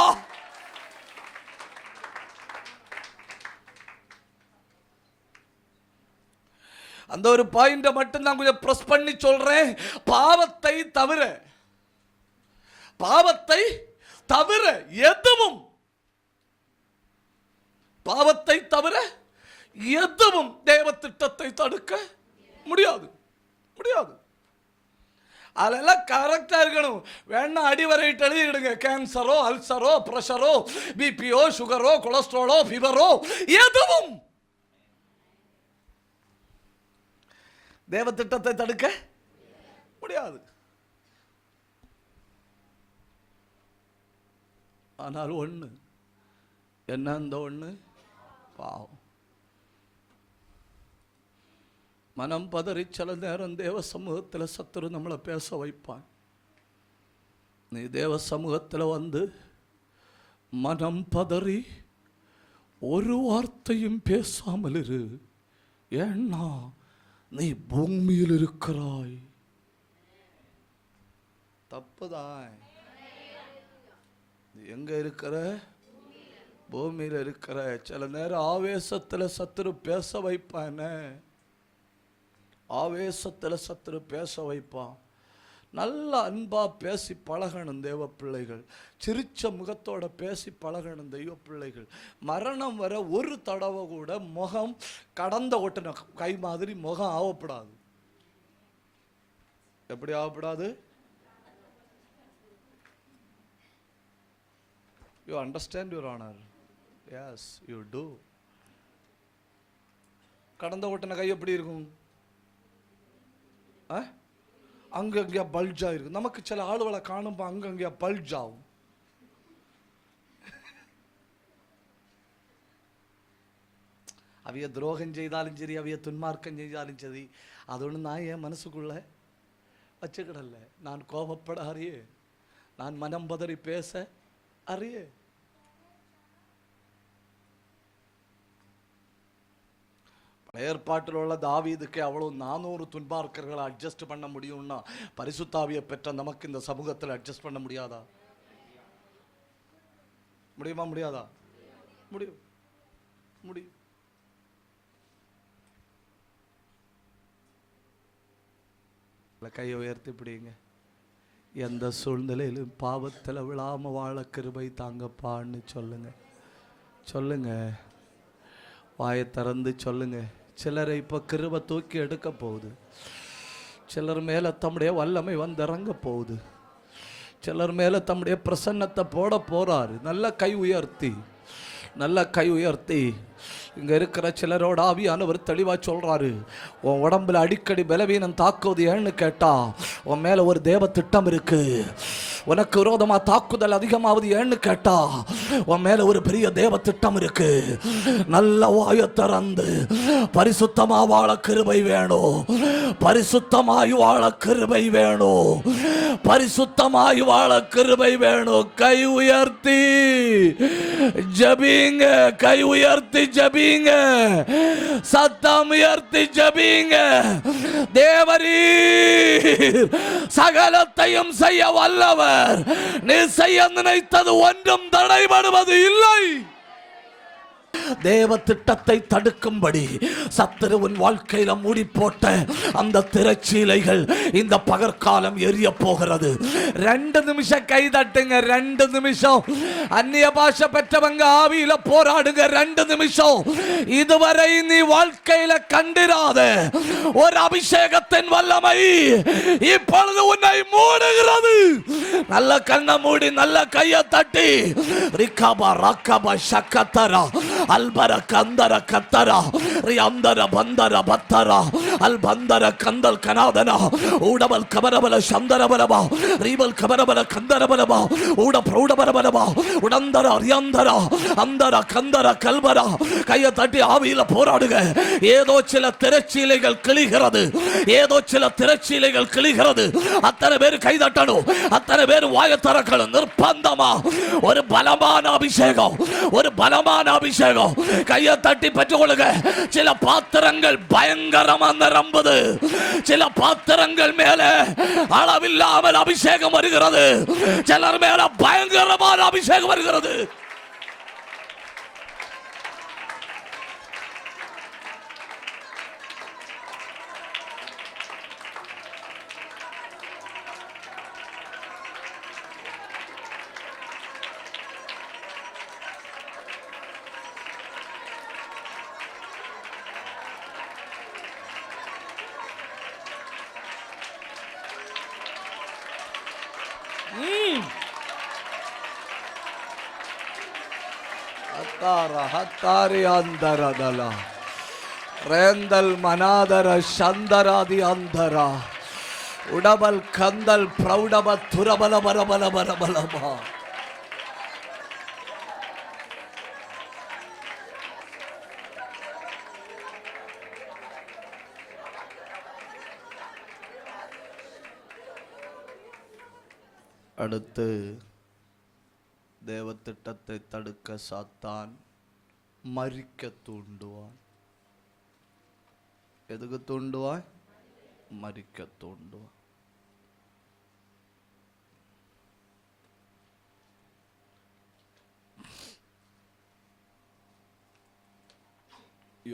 அந்த ஒரு பாயிண்ட மட்டும் நான் கொஞ்சம் பிரஸ் பண்ணி சொல்றேன். பாவத்தை தவிர, பாவத்தை தவிர எதுவும், பாவத்தை தவிர எதுவும் தேவ திட்டத்தை தடுக்க முடியாது, முடியாது. அதெல்லாம் கரெக்டா இருக்கணும். வேணா அடிவரைட்டு எழுதிடுங்க. கேன்சரோ, அல்சரோ, பிரஷரோ, பிபிஓ, சுகரோ, கொலஸ்ட்ராலோ, ஃபீவரோ, எதுவும் தேவ திட்டத்தை தடுக்க முடியாது. ஆனால் ஒண்ணு, என்ன அந்த ஒண்ணு? பாவம். மனம் பதறி சில நேரம் தேவ சமூகத்தில் சத்துரு நம்மளை பேச வைப்பான். நீ தேவ சமூகத்தில் வந்து மனம் பதறி ஒரு வார்த்தையும் பேசாமல் இரு. ஏன்னா நீ பூமியில் இருக்கிறாய். தப்புதான். நீ எங்க இருக்கிற? பூமியில் இருக்கிற. சில நேரம் ஆவேசத்தில் சத்துரு பேச வைப்பான, ஆவேசத்தில் சத்துரு பேச வைப்பான். நல்ல அன்பா பேசி பழகணும் தேவ பிள்ளைகள். சிரிச்ச முகத்தோட பேசி பழகணும் தெய்வ பிள்ளைகள். மரணம் வர ஒரு தடவை கூட முகம் கடந்த ஓட்டின கை மாதிரி முகம் ஆகப்படாது. எப்படி ஆகப்படாது? You understand your honour? Yes you too. கடந்த ஓட்டின கை எப்படி இருக்கும்? அங்கங்கே பல்ஜா இருக்கு. நமக்கு சில ஆளுகளை காணும்போ அங்கங்கே பல்ஜ் ஆகும். அவைய துரோகம் செய்தாலும் சரி, அவைய துன்மார்க்கம் செய்தாலும் சரி, அது ஒன்று நான் என் மனசுக்குள்ள வச்சுக்கிடல. நான் கோபப்பட அறியே, நான் மனம் பதறி பேச அறியே. ஏற்பாட்டில் உள்ள தாவீதுக்கு அவ்வளவு 400 துன்பார்க்கர்களை அட்ஜஸ்ட் பண்ண முடியும்னா பரிசுத்தாவியை பெற்ற நமக்கு இந்த சமூகத்தில் அட்ஜஸ்ட் பண்ண முடியாதா? முடியுமா? முடியாதா? முடியும், முடியும். கையை உயர்த்தி பிடிங்க. எந்த சூழ்நிலையிலும் பாவத்தில் விழாம வாழ கிருபை தாங்கப்பான்னு சொல்லுங்க, சொல்லுங்க, வாயை திறந்து சொல்லுங்க. சிலரை இப்போ கிருபை தூக்கி எடுக்க போகுது. சிலர் மேலே தம்முடைய வல்லமை வந்து இறங்க போகுது. சிலர் மேலே தம்முடைய பிரசன்னத்தை போட போறாரு. நல்ல கை உயர்த்தி, நல்ல கை உயர்த்தி. இங்க இருக்கிற சிலரோட ஆவியானவர் தெளிவா சொல்றாரு. உன் உடம்புல அடிக்கடி பலவீனம் தாக்குவது ஏன்னு கேட்டா, உன் மேல ஒரு தேவ திட்டம் இருக்கு. உனக்கு விரோதமா தாக்குதல் அதிகமாவது ஏன்னு கேட்டா, உன் மேல ஒரு பெரிய தேவ திட்டம் இருக்கு. நல்ல வாயை திறந்து பரிசுத்தமா வாழ கிருபை வேணும், பரிசுத்தமாய் வாழ கிருபை வேணும், பரிசுத்தமாய் வாழ கிருபை வேணும். கை உயர்த்தி ஜெபிங்க, கை உயர்த்தி ஜெபிங்க, சத்தம் உயர்த்தி ஜெபிங்க. தேவரீர் சகலத்தையும் செய்ய வல்லவர். நீ செய்ய நினைத்தது ஒன்றும் தடைபடுவது இல்லை. தேவ திட்டத்தை தடுக்கும்படி சத்துருவின் வாழ்க்கையில மூடி போட்ட அந்த திரைச்சீலைகள் இந்த பகற்காலம் எரிய போகிறது. 2 நிமிஷம் கை தட்டுங்க, 2 நிமிஷம். அந்நிய பாஷை பெற்றவங்க ஆவியில போராடுங்க. 2 நிமிஷம். இதுவரை நீ வாழ்க்கையில கண்டிராத ஒரு அபிஷேகத்தின் வல்லமை இப்பொழுது உன்னை மூடுகிறது. நல்ல கண்ணை மூடி நல்ல கையை தட்டி ரிகாபா ரகாபா ஷக்கத்தரா அல்பர கந்தர கத்தரா ரியாந்தர பந்தர பத்தரா அல் பந்தர கந்தல் கனாதனா ஊடபல் கபரபல சந்தரபலபா ரீபல் கபரபல கந்தரபலபா ஊட பிரௌடபரபலபா உடந்தர அரியாந்தரா அந்தர கந்தர கல்பரா. கையை தட்டி ஆவியில போராடுங்க. ஏதோ சில திரைச்சீலைகள் கிழிகிறது, ஏதோ சில திரைச்சீலைகள் கிழிகிறது. அத்தனை பேர் கை தட்டணும், அத்தனை பேர் வாய திறக்கணும். நிர்பந்தமா ஒரு பலமான அபிஷேகம், ஒரு பலமான அபிஷேகம். கையை தட்டி பெற்றுக்கொள்ளுங்க. சில பாத்திரங்கள் பயங்கரமா நிரம்புது, சில பாத்திரங்கள் மேல அளவில்லாமல் அபிஷேகம் வருகிறது, சிலர் மேல பயங்கரமான அபிஷேகம் வருகிறது. ரேந்தல் மனாதர சந்தராதி அந்தரா உடபல் கந்தல் பிரௌடப துரபல பரபல பரபலமா. அடுத்து தேவ திட்டத்தை தடுக்க சாத்தான் மரிக்க தூண்டுவான். எதுக்கு தூண்டுவான்? மரிக்க தூண்டுவான்.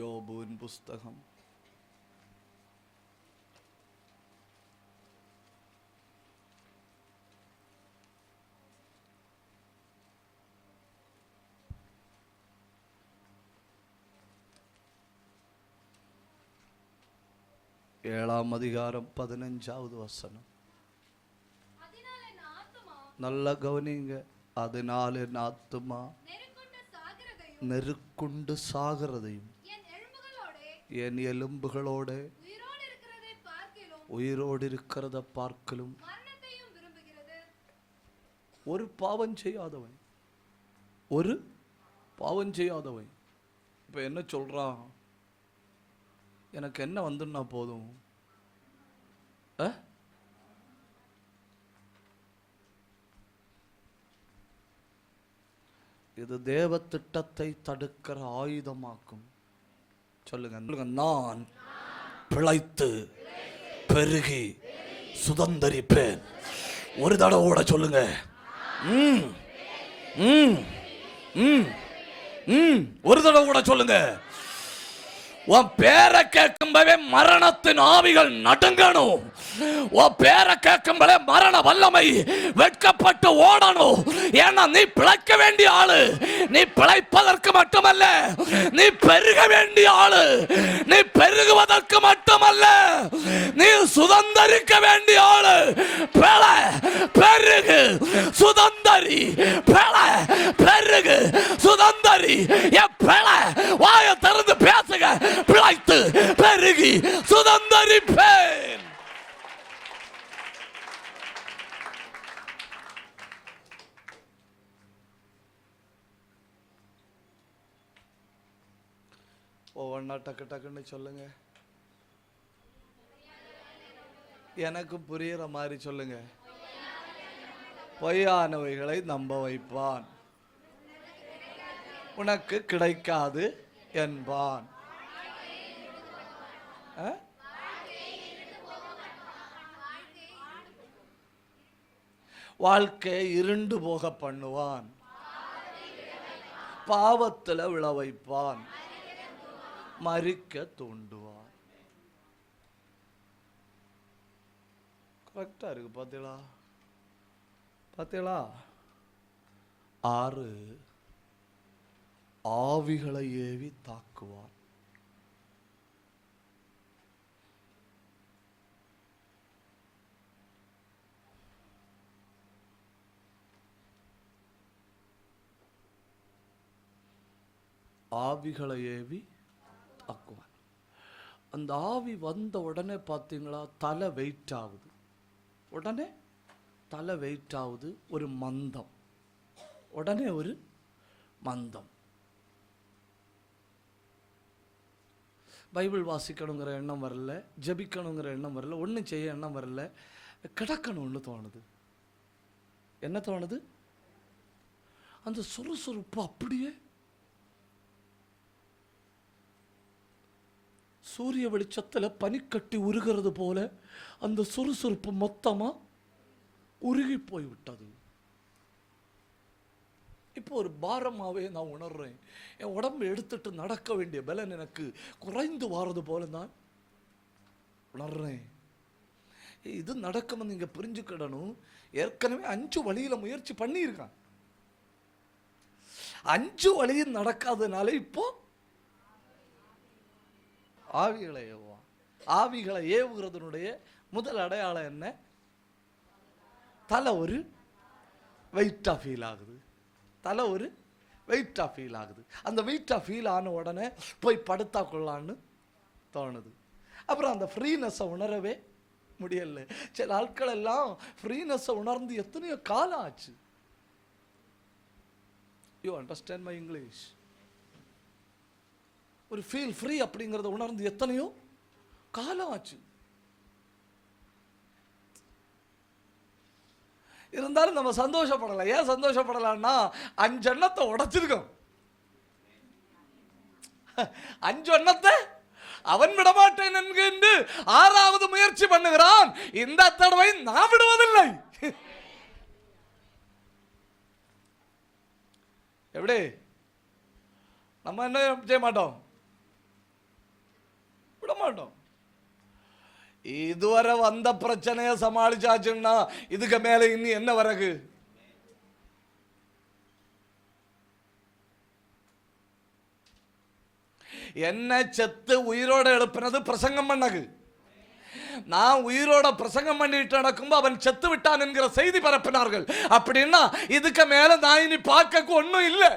யோபுவின் புஸ்தகம் 7 அதிகாரம் 15வது வசனம். நல்ல கவனிங்க. அதனால என் ஆத்துமா நெருக்குண்டு சாகிறதையும் என் எலும்புகளோட உயிரோடு இருக்கிறத பார்க்கலும். ஒரு பாவம் செய்யாதவன், ஒரு பாவம் செய்யாதவன் இப்ப என்ன சொல்றான்? எனக்கு என்ன வந்துன்னா போதும், இது தேவ திட்டத்தை தடுக்கிற ஆயுதமாக்கும். சொல்லுங்க, நான் பிழைத்து பெருகி சுதந்தரிப்பேன். ஒரு தடவோட சொல்லுங்க. ஒரு தடவை கூட சொல்லுங்க. உன் பேரை கேட்கும்போதே மரணத்தின் ஆவிகள் நடுங்கணும். உன் பேரை கேட்கும்போதே மரண வல்லமை வெட்கப்பட்டு ஓடணும். ஏன்னா நீ பிழைக்க வேண்டிய ஆளு. நீ பிழைப்பதற்கு மட்டுமல்ல, நீ பெருக வேண்டிய ஆளு. நீ பெருகுவதற்கு மட்டுமல்ல, நீ சுதந்தரிக்க வேண்டிய ஆளு. பெருகு சுதந்தரி, பெருகு சுதந்தரி. என் வாய திறந்து பேசுங்க. பிழைத்து பெருகி சுதந்தரிப்பேன். ஒவ்வொன்னா டக்கு டக்குன்னு சொல்லுங்க. எனக்கு புரியுற மாதிரி சொல்லுங்க. பொய்யானவைகளை நம்ப வைப்பான், உனக்கு கிடைக்காது என்பான். வாழ்க்கை இருண்டு போக பண்ணுவான், பாவத்தில் விழ வைப்பான், மரிக்க தூண்டுவான். கரெக்டா இருக்கு. பாத்தீங்களா? பாத்தீங்களா? 6 ஆவிகளை ஏவி தாக்குவான். ஆவிகளை ஏவி ஆக்குவார். அந்த ஆவி வந்த உடனே பார்த்தீங்களா, தலை வெயிட் ஆகுது. உடனே தலை வெயிட் ஆகுது. ஒரு மந்தம், உடனே ஒரு மந்தம். பைபிள் வாசிக்கணுங்கிற எண்ணம் வரல, ஜபிக்கணுங்கிற எண்ணம் வரல, ஒன்றும் செய்ய எண்ணம் வரல, கிடக்கணும்னு தோணுது. என்ன தோணுது? அந்த சுறுசுறுப்பு அப்படியே சூரிய வெளிச்சத்தில் பனிக்கட்டி உருகிறது போல அந்த சுறுசுறுப்பு மொத்தமாக உருகி போய்விட்டது. இப்போ ஒரு பாரமாகவே நான் உணர்றேன். என் உடம்பு எடுத்துட்டு நடக்க வேண்டிய பலன் எனக்கு குறைந்து வாரது போல நான் உணர்றேன். இது நடக்கும்னு நீங்கள் புரிஞ்சுக்கிடணும். ஏற்கனவே 5 வழியில் முயற்சி பண்ணியிருக்கான். 5 வழியும் நடக்காதனால இப்போ ஆவிகளை ஏவுவான். ஆவிகளை ஏவுகிறதுனுடைய முதல் அடையாளம் என்ன? தலை ஒரு வெயிட்டா ஃபீல் ஆகுது. தலை ஒரு வெயிட்டா ஃபீல் ஆகுது. அந்த வெயிட்டா ஃபீல் ஆன உடனே போய் படுத்தா கொள்ளான்னு தோணுது. அப்புறம் அந்த ஃப்ரீனஸை உணரவே முடியல. சில ஆட்கள் எல்லாம் ஃப்ரீனஸை உணர்ந்து எத்தனையோ காலம் ஆச்சு. You understand my English? ஒரு ஃபீல் ஃப்ரீ அப்படிங்கிறத உணர்ந்து எத்தனையோ காலம் ஆச்சு. இருந்தாலும் நம்ம சந்தோஷப்படலை. ஏன் சந்தோஷப்படலான்னா 5 எண்ணத்தை உடைச்சிருக்கோம். 5 எண்ணத்தை அவன் விடமாட்டேன் என்று 6வது முயற்சி பண்ணுகிறான். இந்த தடவை நான் விடுவதில்லை. எப்படி? நம்ம என்ன செய்ய மாட்டோம்? விட மாட்டோம். இதுவரை வந்த பிரச்சனையை சமாளிச்சாச்சுன்னா இதுக்கு மேல இன்னும் என்ன வரகு? என்ன செத்து உயிரோட எழுப்பினது பிரசங்கம் பண்ணகு. நான் உயிரோட பிரசங்கம் பண்ணிட்டு நடக்கும்போது அவன் செத்து விட்டான் என்கிற செய்தி பரப்பினார்கள். அப்படின்னா இதுக்கு மேல நான் இனி பார்க்க ஒன்றும் இல்லை.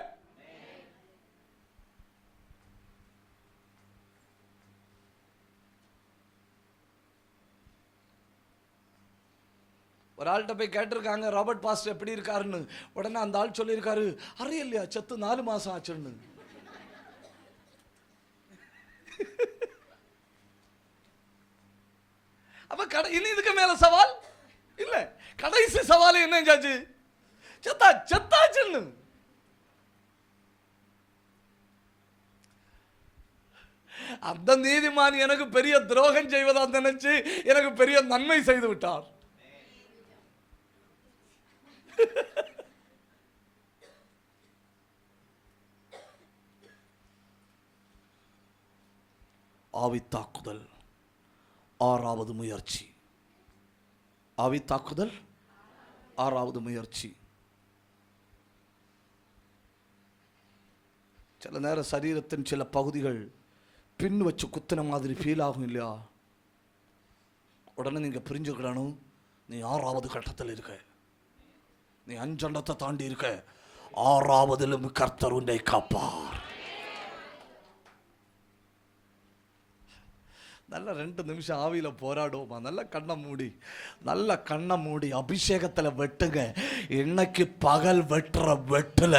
ஒரு ஆள்கிட்ட போய் கேட்டிருக்காங்க, ராபர்ட் பாஸ்டர் எப்படி இருக்காருன்னு. உடனே அந்த ஆள் சொல்லியிருக்காரு, அறியலையா செத்து 4 மாசம் ஆச்சுன்னு. அப்ப இனி இதுக்கு மேல சவால் இல்ல. கடைசி சவால் என்ன செஞ்சாச்சு? செத்தாச்சுன்னு. அந்த நீதிமான் எனக்கு பெரிய துரோகம் செய்வதா நினைச்சு எனக்கு பெரிய நன்மை செய்து விட்டார். ஆவி தாக்குதல் 6வது முயற்சி. ஆவி தாக்குதல் 6வது முயற்சி. சில நேரம் சரீரத்தின் சில பகுதிகள் பின் வச்சு குத்தின மாதிரி ஃபீல் ஆகும் இல்லையா? உடனே நீங்க புரிஞ்சுக்கணும், நீ 6வது கட்டத்தில் இருக்க. நீ 5 எண்ணத்தை தாண்டி இருக்க. 6வதிலும் கர்த்தர் உன்னை காப்பார். நல்ல 2 நிமிஷம் ஆவியில போராடுவோமா? நல்ல கண்ணை மூடி அபிஷேகத்தில் வெட்டுங்க. இன்னைக்கு பகல் வெட்டுற வெட்டுல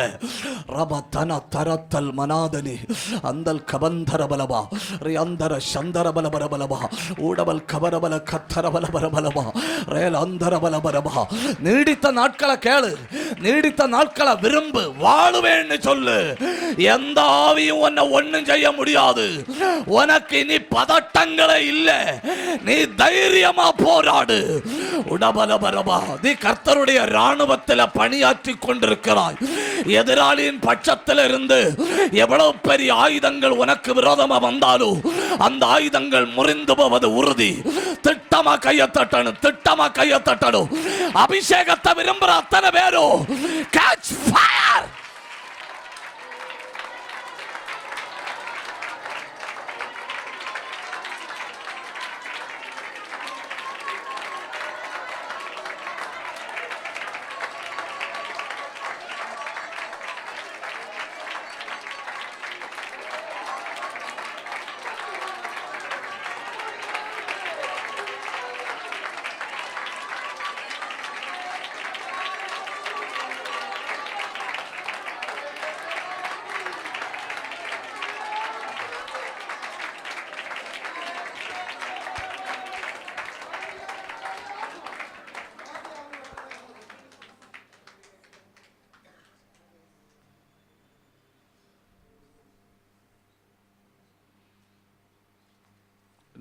ரப தன தரத்தல் மனாதனி அந்தல் கபந்தர பலபா ரியாந்தர சந்தர பலபர பலபா ஊடபல் கபரபல கத்தர பலபர பலபா ரேல் அந்தர பலபரபா. நீடித்த நாட்களை கேளு, நீடித்த நாட்களை விரும்பு, வாழுவேன்னு சொல்லு. எந்த ஆவியும் உன்னை ஒன்னும் செய்ய முடியாது. உனக்கு இனி பதட்டங்கள் இல்ல. நீ தைரியமா போராடு. உடபலபரபா. நீ கர்த்தருடைய ராணுவத்தில் பணியாற்றி கொண்டிருக்கிறாய். எதிராளியின் பட்சத்தில் இருந்து எவ்வளவு பெரிய ஆயுதங்கள் உனக்கு விரோதமா வந்தாலும் அந்த ஆயுதங்கள் முறிந்து போவது உறுதி. திட்டமா கையை தட்டணும். அபிஷேகத்தை விரும்புற அத்தனை பேரும் catch fire.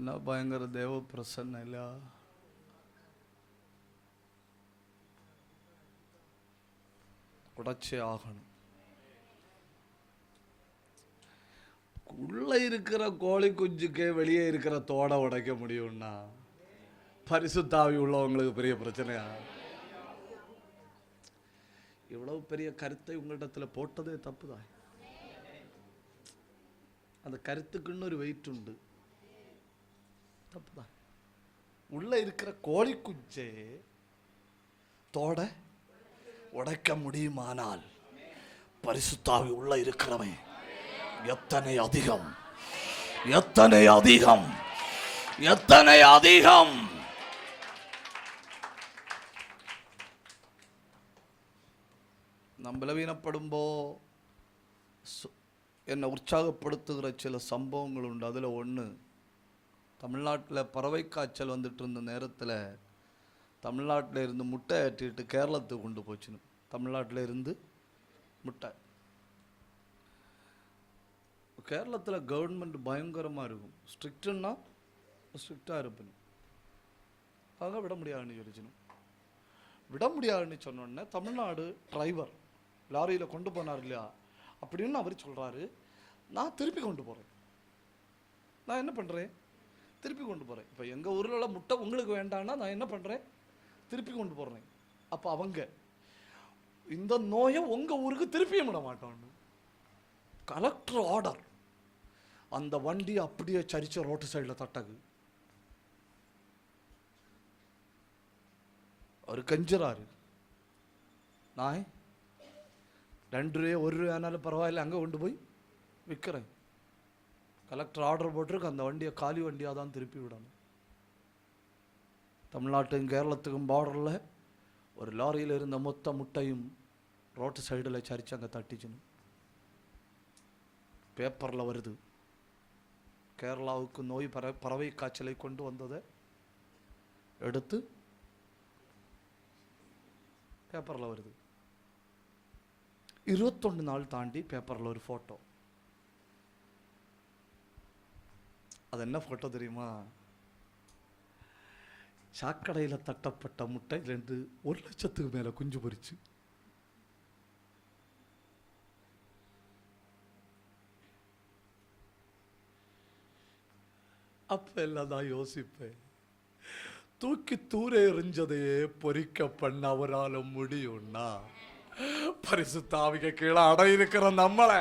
என்ன பயங்கர தேவ பிரசன்ன இல்ல. உடைச்சே ஆகணும். உள்ள இருக்கிற கோழி குஞ்சுக்கே வெளியே இருக்கிற தோடை உடைக்க முடியும்னா பரிசுத்தாவி உள்ளவங்களுக்கு பெரிய பிரச்சனையா? இவ்வளவு பெரிய கருத்தை உங்களிடத்துல போட்டதே தப்புதான். அந்த கருத்துக்குன்னு ஒரு வெயிட் உண்டு. தப்புதான். உள்ள இருக்கிற கோழி குஞ்சே தோட உடைக்க முடியுமானால் பரிசுத்தாவி உள்ள இருக்கிறவன் எத்தனை அதிகம், எத்தனை அதிகம், எத்தனை அதிகம். நாம் பலவீனப்படும்போ என்னை உற்சாகப்படுத்துகிற சில சம்பவங்கள் உண்டு. அதில் ஒன்று, தமிழ்நாட்டில் பறவை காய்ச்சல் வந்துட்டு இருந்த நேரத்தில் தமிழ்நாட்டில் இருந்து முட்டை ஏற்றிட்டு கேரளத்துக்கு கொண்டு போச்சுன்னு. தமிழ்நாட்டில் இருந்து முட்டை. கேரளத்தில் கவர்மெண்ட் பயங்கரமாக இருக்கும். ஸ்ட்ரிக்ட்டுன்னா ஸ்ட்ரிக்டாக இருப்பணும். ஆக விட முடியாதுன்னு சொல்லிச்சுன்னு. விட முடியாதுன்னு சொன்னோடனே தமிழ்நாடு டிரைவர் லாரியில் கொண்டு போனார் இல்லையா, அப்படின்னு அவர் சொல்கிறாரு, நான் திருப்பி கொண்டு போகிறேன். நான் என்ன பண்ணுறேன்? திருப்பி கொண்டு போகிறேன். இப்போ எங்கள் ஊரில் முட்டை உங்களுக்கு வேண்டான்னா நான் என்ன பண்ணுறேன்? திருப்பி கொண்டு போகிறேன். அப்போ அவங்க இந்த நோயை உங்கள் ஊருக்கு திருப்பியும் விட மாட்டோன்னு கலெக்டர் ஆர்டர். அந்த வண்டி அப்படியே சரிச்ச ரோட்டு சைடில் தட்டகு. அவர் கஞ்சிறாரு, நான் 2 ரூபா 1 ரூபானாலும் பரவாயில்ல, அங்கே கொண்டு போய் விற்கிறேன். கலெக்டர் ஆர்டர் போட்டிருக்கு, அந்த வண்டியை காலி வண்டியாக தான் திருப்பி விடணும். தமிழ்நாட்டுக்கும் கேரளத்துக்கும் பார்டரில் ஒரு லாரியில் இருந்த மொத்த முட்டையும் ரோட்டு சைடில் சரிச்சு அங்கே தட்டிச்சுன்னு பேப்பரில் வருது. கேரளாவுக்கு நோய் பறவை காய்ச்சலை கொண்டு வந்ததை எடுத்து பேப்பரில் வருது. 21 நாள் தாண்டி பேப்பரில் ஒரு ஃபோட்டோ. அது என்ன ஃபோட்டோ தெரியுமா? சாக்கடையில் தட்டப்பட்ட முட்டையிலேருந்து 1 லட்சத்துக்கு மேலே குஞ்சு பொரிச்சு. அப்ப எல்லாம் தான் யோசிப்பேன், தூக்கி தூர எறிஞ்சதையே பொறிக்க பண்ண அவரால் முடியும்னா பரிசுத்தாவிக்கு கீழே அடை இருக்கிற நம்மளை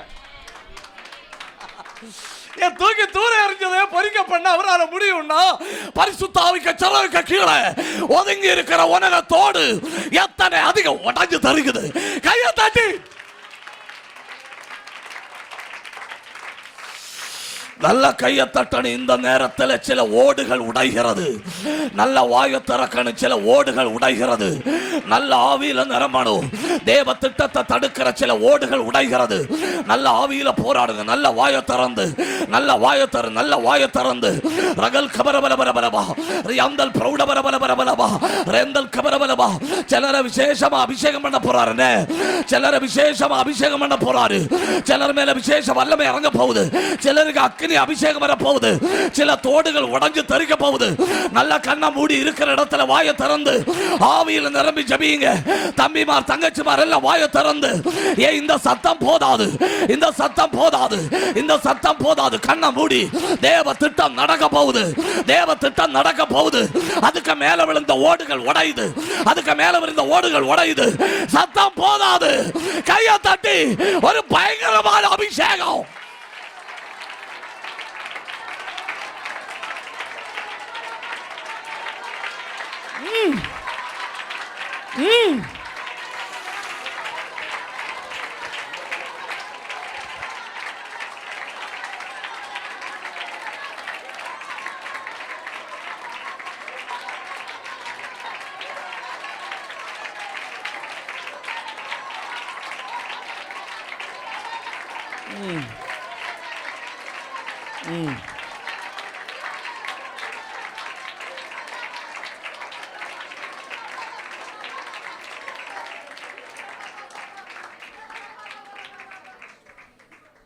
தூக்கி தூர எறிஞ்சதையே பொறிக்க பண்ண அவரால் முடியும்னா பரிசுத்தாவிக்கு சிறகுக்கு கீழே ஒதுங்கி இருக்கிற உலகத்தோடு எத்தனை அதிகம் உடைஞ்சு தருகுது. கையை தட்டி நல்ல கையை தட்டணும். இந்த நேரத்தில் சில ஓடுகள் உடைகிறது. நல்ல வாயு திறக்கணும். சில ஓடுகள் உடைகிறது. நல்ல ஆவியில நிரம்பணும். தேவ திட்டத்தை தடுக்கிற சில ஓடுகள் உடைகிறது. நல்ல ஆவியில போராடுங்க. நல்ல வாயு திறந்து, நல்ல வாயு திறந்து, நல்ல வாயு திறந்து ரகல் கபரபலபலபலபா ரியாந்தல் பிரௌடபலபலபலபலபா ரெந்தல் கபரபலபா. சிலரை விசேஷமா அபிஷேகம் பண்ண போறாருன்னு, சிலரை விசேஷமா அபிஷேகம் பண்ண போறாரு. சிலர் மேல விசேஷ வல்லமை இறங்க போகுது. சிலருக்கு அக்கினி அபிஷேகம் வர போகுது. சில தோடுகள் உடைஞ்சு தரிக்க போகுது. நல்ல கண்ணை மூடி இருக்கிற இடத்துல வாயை திறந்து ஆவியில் நிரம்பி ஜெபியுங்க. தம்பிமார் தங்கச்சிமார் எல்லாம் வாயை திறந்து, ஏன் இந்த சத்தம் போதாது, இந்த சத்தம் போதாது, இந்த சத்தம் போதாது. கண்ணை மூடி தேவ திட்டம் நடக்க போகுது. தேவ திட்டம் நடக்க போகுது. அதுக்கு மேல விழுந்த ஓடுகள் உடையுது. அதுக்கு மேல விழுந்த ஓடுகள் உடையுது. சத்தம் போதாது. கையை தட்டி ஒரு பயங்கரமான அபிஷேகம்.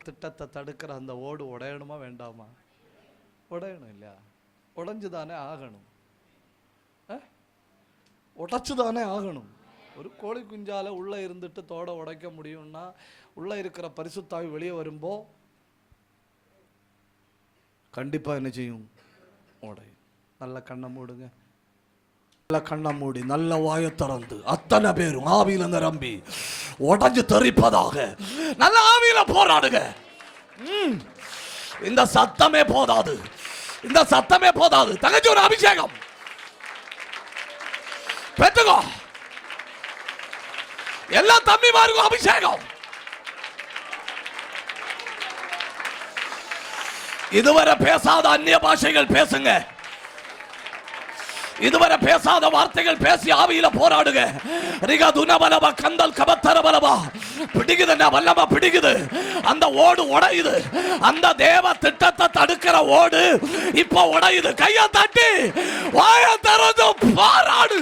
திட்டத்தை தடுக்கிற அந்த ஓடு உடையணுமா வேண்டாமா? உடையணும் இல்லையா? உடைஞ்சு தானே ஆகணும், உடைச்சு தானே ஆகணும். ஒரு கோழி குஞ்சால உள்ளே இருந்துட்டு தோட உடைக்க முடியும்னா உள்ளே இருக்கிற பரிசுத்தாவி வெளியே வரும்போ கண்டிப்பாக என்ன செய்யும்? உடையும். நல்ல கண்ணை மூடுங்க, நல்ல கண்ணை மூடி நல்ல வாயை திறந்து அத்தனை பேரும் ஆவியில நிரம்பி உடைஞ்சு தெரிப்பதாக நல்ல ஆவியில போராடுங்க. இந்த சத்தமே போதாது, இந்த சத்தமே போதாது. தங்கச்சி ஒரு அபிஷேகம் பெற்றுக்கோ. எல்லா தம்பிமாருக்கும் அபிஷேகம். இதுவரை பேசாத அந்நிய பாஷைகள் பேசுங்க, இதுவரை பேசாத வார்த்தைகள் பேசி ஆவியில போராடுங்க. ரிகா துனபலபா கந்தல் கபத்தரபலபா பிடிக்குது, வல்லமா பிடிக்குது. அந்த ஓடு உடையுது, அந்த தேவ திட்டத்தை தடுக்கிற ஓடு இப்ப உடையுது. கையை தட்டி வாயை திறந்து போராடு.